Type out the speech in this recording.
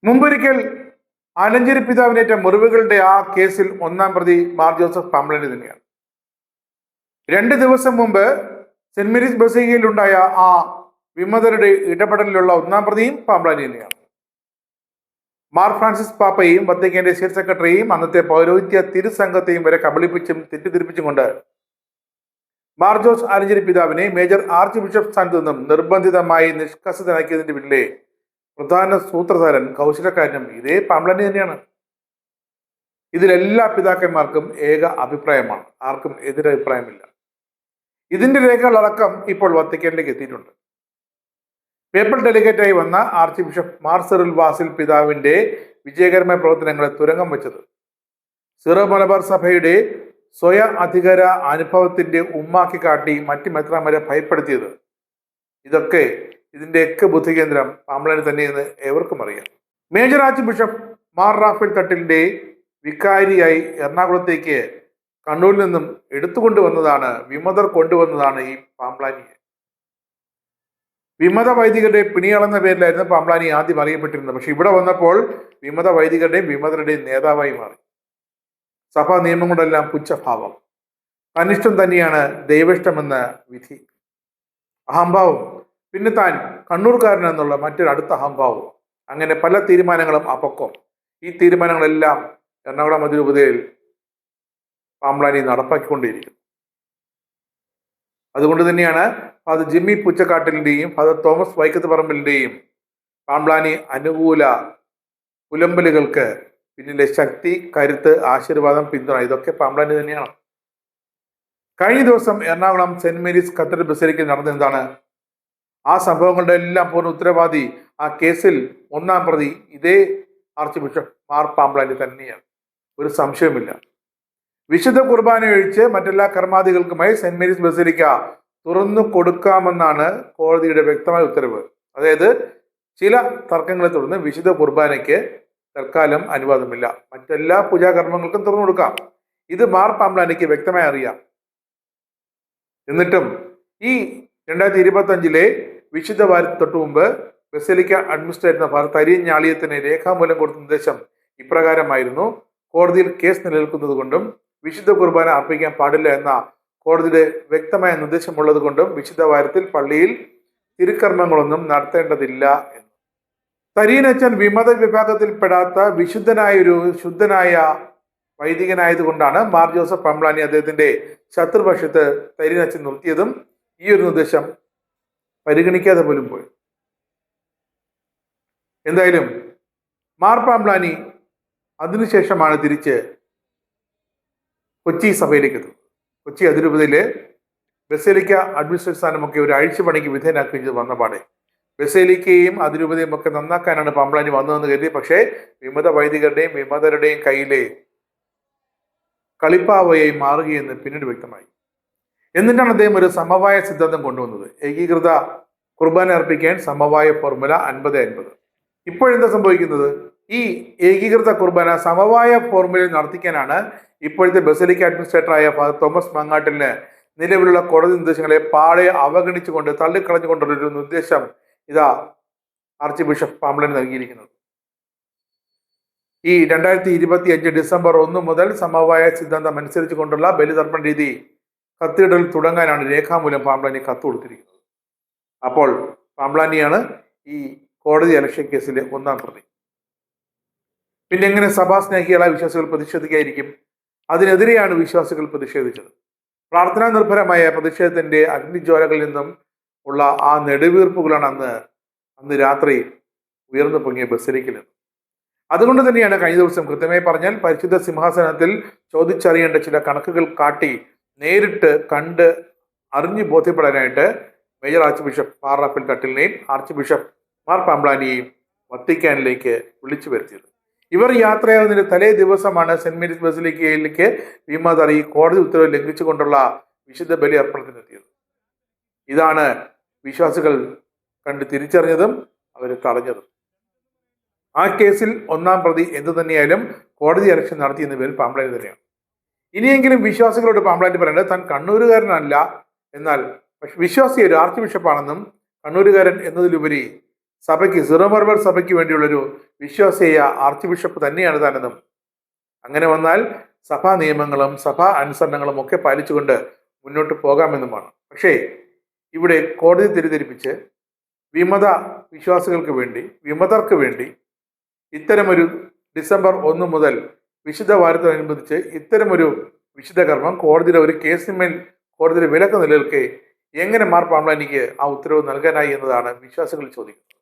മുമ്പൊരിക്കൽ ആലഞ്ചേരി പിതാവിനേറ്റ മുറിവുകളുടെ ആ കേസിൽ ഒന്നാം പ്രതി മാർ ജോസഫ് പാമ്പ്ലാനി തന്നെയാണ്. 2 ദിവസം മുമ്പ് സെന്റ് മേരീസ് ബസലിക്കയിൽ ഉണ്ടായ ആ വിമതരുടെ ഇടപെടലിലുള്ള ഒന്നാം പ്രതിയും പാമ്പ്ലാനി തന്നെയാണ്. മാർ ഫ്രാൻസിസ് പാപ്പയെയും വത്തിക്കാന്റെ സ്റ്റേറ്റ് സെക്രട്ടറിയെയും അന്നത്തെ പൗരോഹിത്യ തിരുസംഘത്തെയും വരെ കബളിപ്പിച്ചും തെറ്റിദ്ധരിപ്പിച്ചും കൊണ്ട് മാർ ജോസ് ആലഞ്ചേരി പിതാവിനെ മേജർ ആർച്ച് ബിഷപ്പ് സ്ഥാനത്ത് നിന്നും നിർബന്ധിതമായി നിഷ്കാസിതനാക്കിയതിന്റെ പിന്നിലെ പ്രധാന സൂത്രധാരൻ കൗശലക്കാരനും ഇതേ പാമ്പ്ലാനി തന്നെയാണ്. ഇതിലെല്ലാ പിതാക്കന്മാർക്കും ഏക അഭിപ്രായമാണ്, ആർക്കും എതിരഭിപ്രായമില്ല. ഇതിന്റെ രേഖകളടക്കം ഇപ്പോൾ വത്തിക്കാനിലേക്ക് എത്തിയിട്ടുണ്ട്. പേപ്പൽ ഡെലിഗേറ്റായി വന്ന arch bishop Mar Cyril Vasil പിതാവിന്റെ വിജയകരമായ പ്രവർത്തനങ്ങളെ തുരങ്കം വെച്ചത്, സിറോ മലബാർ സഭയുടെ സ്വയ അധികാര അനുഭവത്തിന്റെ ഉമ്മാക്കി കാട്ടി മറ്റു മെത്രാന്മാരെ ഭയപ്പെടുത്തിയത്, ഇതൊക്കെ ഇതിന്റെയൊക്കെ ബുദ്ധികേന്ദ്രം പാമ്പ്ലാനി തന്നെയെന്ന് ഏവർക്കും അറിയാം. Major archbishop Mar Raphael തട്ടിലിന്റെ വികാരിയായി എറണാകുളത്തേക്ക് കണ്ണൂരിൽ നിന്നും എടുത്തുകൊണ്ടുവന്നതാണ്, വിമതർ കൊണ്ടുവന്നതാണ് ഈ പാമ്പ്ലാനിയെ. വിമത വൈദികരുടെ പിണിയളെന്ന പേരിലായിരുന്നു പാമ്പ്ലാനി ആദ്യം അറിയപ്പെട്ടിരുന്നത്. പക്ഷെ ഇവിടെ വന്നപ്പോൾ വിമത വൈദികരുടെയും വിമതരുടെയും നേതാവായി മാറി. സഭാ നിയമങ്ങളെല്ലാം പുച്ഛഭാവം, തന്നിഷ്ടം തന്നെയാണ് ദൈവിഷ്ടമെന്ന വിധി, അഹംഭാവം, പിന്നെ താൻ കണ്ണൂർക്കാരൻ എന്നുള്ള മറ്റൊരു അടുത്ത അഹംഭാവം, അങ്ങനെ പല തീരുമാനങ്ങളും അപക്വം. ഈ തീരുമാനങ്ങളെല്ലാം എറണാകുളം അതിരൂപതയിൽ പാമ്പ്ലാനി നടപ്പാക്കിക്കൊണ്ടിരിക്കുന്നു. അതുകൊണ്ട് തന്നെയാണ് ഫാദർ ജിമ്മി പുച്ചക്കാട്ടിലിന്റെയും ഫാദർ തോമസ് വൈക്കത്ത് പറമ്പിലിന്റെയും പാമ്പ്ലാനി അനുകൂല പുലമ്പലുകൾക്ക് പിന്നിലെ ശക്തി, കരുത്ത്, ആശീർവാദം, പിന്തുണ ഇതൊക്കെ പാമ്പ്ലാനി തന്നെയാണ്. കഴിഞ്ഞ ദിവസം എറണാകുളം സെന്റ് മേരീസ് കത്തീഡ്രൽ ബസലിക്കയിൽ നടന്ന എന്താണ്? ആ സംഭവങ്ങളുടെ എല്ലാം പൂർണ്ണ ഉത്തരവാദി, ആ കേസിൽ ഒന്നാം പ്രതി ഇതേ ആർച്ച് ബിഷപ്പ് മാർ പാമ്പ്ലാനി തന്നെയാണ്, ഒരു സംശയവുമില്ല. വിശുദ്ധ കുർബാന ഒഴിച്ച് മറ്റെല്ലാ കർമാദികൾക്കുമായി സെന്റ് മേരീസ് ബസലിക്ക തുറന്നു കൊടുക്കാമെന്നാണ് കോടതിയുടെ വ്യക്തമായ ഉത്തരവ്. അതായത് ചില തർക്കങ്ങളെ തുടർന്ന് വിശുദ്ധ കുർബാനയ്ക്ക് തൽക്കാലം അനുവാദമില്ല, മറ്റെല്ലാ പൂജാകർമ്മങ്ങൾക്കും തുറന്നു കൊടുക്കാം. ഇത് മാർ പാമ്പ്ലാനിക്ക് വ്യക്തമായി അറിയാം. എന്നിട്ടും ഈ 2025 വിശുദ്ധ വാരത്തിന് തൊട്ടു മുമ്പ് ബസലിക്ക അഡ്മിനിസ്ട്രേറ്റർ ഫാദർ തരീൻ ഞാളിയത്തിന് രേഖാമൂലം കൊടുത്ത നിർദ്ദേശം ഇപ്രകാരമായിരുന്നു: കോടതിയിൽ കേസ് നിലനിൽക്കുന്നത് കൊണ്ടും വിശുദ്ധ കുർബാന അർപ്പിക്കാൻ പാടില്ല എന്ന കോടതിയുടെ വ്യക്തമായ നിർദ്ദേശമുള്ളത് കൊണ്ടും വിശുദ്ധ വാരത്തിൽ പള്ളിയിൽ തിരുക്കർമ്മങ്ങളൊന്നും നടത്തേണ്ടതില്ല എന്ന്. തരീനച്ചൻ വിമത വിഭാഗത്തിൽപ്പെടാത്ത ശുദ്ധനായ വൈദികനായതുകൊണ്ടാണ് മാർ ജോസഫ് പാമ്പ്ലാനി അദ്ദേഹത്തിന്റെ ശത്രുപക്ഷത്ത് തരീനച്ചൻ നിർത്തിയതും ഈ ഒരു നിർദ്ദേശം പരിഗണിക്കാതെ പോലും പോയി. എന്തായാലും മാർ പാമ്പ്ലാനി അതിനുശേഷമാണ് തിരിച്ച് കൊച്ചി സഭയിലേക്ക് എത്തുന്നത്. കൊച്ചി അതിരൂപതയിലെ ബസലിക്ക അഡ്മിനിസ്ട്രേറ്റർ സ്ഥാനമൊക്കെ ഒരു അഴിച്ചുപണിക്ക് വിധേയനാക്കി വന്നപാടെ ബസലിക്കയും അതിരൂപതയും ഒക്കെ നന്നാക്കാനാണ് പാമ്പ്ലാനി വന്നതെന്ന് കരുതി. പക്ഷേ വിമത വൈദികരുടെയും വിമതരുടെയും കയ്യിലെ കളിപ്പാവയായി മാറുകയെന്ന് പിന്നീട് വ്യക്തമായി. എന്നിട്ടാണ് അദ്ദേഹം ഒരു സമവായ സിദ്ധാന്തം കൊണ്ടുവന്നത്. ഏകീകൃത കുർബാന അർപ്പിക്കാൻ സമവായ ഫോർമുല 50-50. ഇപ്പോഴെന്താ സംഭവിക്കുന്നത്? ഈ ഏകീകൃത കുർബാന സമവായ ഫോർമുലയിൽ നടത്തിക്കാനാണ് ഇപ്പോഴത്തെ ബസലിക്ക അഡ്മിനിസ്ട്രേറ്ററായ ഫാദർ തോമസ് മങ്ങാട്ടിലിന് നിലവിലുള്ള കോടതി നിർദ്ദേശങ്ങളെ പാടെ അവഗണിച്ചുകൊണ്ട് തള്ളിക്കളഞ്ഞുകൊണ്ടുള്ള ഒരു നിർദ്ദേശം ഇതാ ആർച്ച് ബിഷപ്പ് പാമ്പ്ലാനി നൽകിയിരിക്കുന്നത്. ഈ 2025 ഡിസംബർ 1 മുതൽ സമവായ സിദ്ധാന്തം അനുസരിച്ച് കൊണ്ടുള്ള ബലിതർപ്പണ രീതി കത്തീഡ്രൽ തുടങ്ങാനാണ് രേഖാമൂലം പാമ്പ്ലാനി കത്ത് കൊടുത്തിരിക്കുന്നത്. അപ്പോൾ പാമ്പ്ലാനിയാണ് ഈ കോടതി അലക്ഷ്യ കേസിലെ ഒന്നാം പ്രതി. പിന്നെ എങ്ങനെ സഭാസ്നേഹികളായ വിശ്വാസികൾ പ്രതിഷേധിക്കായിരിക്കും? അതിനെതിരെയാണ് വിശ്വാസികൾ പ്രതിഷേധിച്ചത്. പ്രാർത്ഥനാ നിർഭരമായ പ്രതിഷേധത്തിന്റെ അഗ്നിജ്വാലകളിൽ നിന്നും ഉള്ള ആ നെടുവീർപ്പുകളാണ് അന്ന് രാത്രി ഉയർന്നു പൊങ്ങിയ ബസലിക്കയിൽ നിന്ന്. അതുകൊണ്ട് തന്നെയാണ് കഴിഞ്ഞ ദിവസം കൃത്യമായി പറഞ്ഞാൽ പരിശുദ്ധ സിംഹാസനത്തിൽ ചോദിച്ചറിയേണ്ട ചില കണക്കുകൾ കാട്ടി നേരിട്ട് കണ്ട് അറിഞ്ഞു ബോധ്യപ്പെടാനായിട്ട് major archbishop Mar Raphael തട്ടിലിനെയും ആർച്ച് ബിഷപ്പ് മാർ പാമ്പ്ലാനിയെയും വത്തിക്കാനിലേക്ക് വിളിച്ചു വരുത്തിയത്. ഇവർ യാത്രയാകുന്നതിന്റെ തലേ ദിവസമാണ് സെന്റ് മേരീസ് ബസലിക്കയിലേക്ക് വിമതർ ഈ കോടതി ഉത്തരവ് ലംഘിച്ചുകൊണ്ടുള്ള വിശുദ്ധ ബലി അർപ്പണത്തിനെത്തിയത്. ഇതാണ് വിശ്വാസികൾ കണ്ട് തിരിച്ചറിഞ്ഞതും അവർ തടഞ്ഞതും. ആ കേസിൽ ഒന്നാം പ്രതി എന്തു തന്നെയായാലും കോടതി അലക്ഷ്യം നടത്തിയെന്ന പേരിൽ പാമ്പ്ലാനി തന്നെയാണ്. ഇനിയെങ്കിലും വിശ്വാസികളോട് പാമ്പ്ലാനി പറയേണ്ടത് താൻ കണ്ണൂരുകാരനല്ല, എന്നാൽ വിശ്വാസി ഒരു ആർച്ച് ബിഷപ്പാണെന്നും കണ്ണൂരുകാരൻ എന്നതിലുപരി സഭയ്ക്ക് സീറോ മലബാർ സഭയ്ക്ക് വേണ്ടിയുള്ളൊരു വിശ്വാസീയ ആർച്ച് ബിഷപ്പ് തന്നെയാണ് താനെന്നും അങ്ങനെ വന്നാൽ സഭാ നിയമങ്ങളും സഭാ അനുസരണങ്ങളും ഒക്കെ പാലിച്ചുകൊണ്ട് മുന്നോട്ട് പോകാമെന്നുമാണ്. പക്ഷേ ഇവിടെ കോടതി തെറ്റിദ്ധരിപ്പിച്ച് വിമത വിശ്വാസികൾക്ക് വേണ്ടി വിമതർക്ക് വേണ്ടി ഇത്തരമൊരു ഡിസംബർ 1 മുതൽ വിശുദ്ധ വാരത്തോടനുബന്ധിച്ച് ഇത്തരമൊരു വിശുദ്ധ കർമ്മം കോടതിയുടെ ഒരു കേസിന്മേൽ കോടതിയുടെ വിലക്ക് നിലനിൽക്കെ എങ്ങനെ മാർ പാമ്പ്ലാനിക്ക് ആ ഉത്തരവ് നൽകാനായി എന്നതാണ് വിശ്വാസികൾ ചോദിക്കുന്നത്.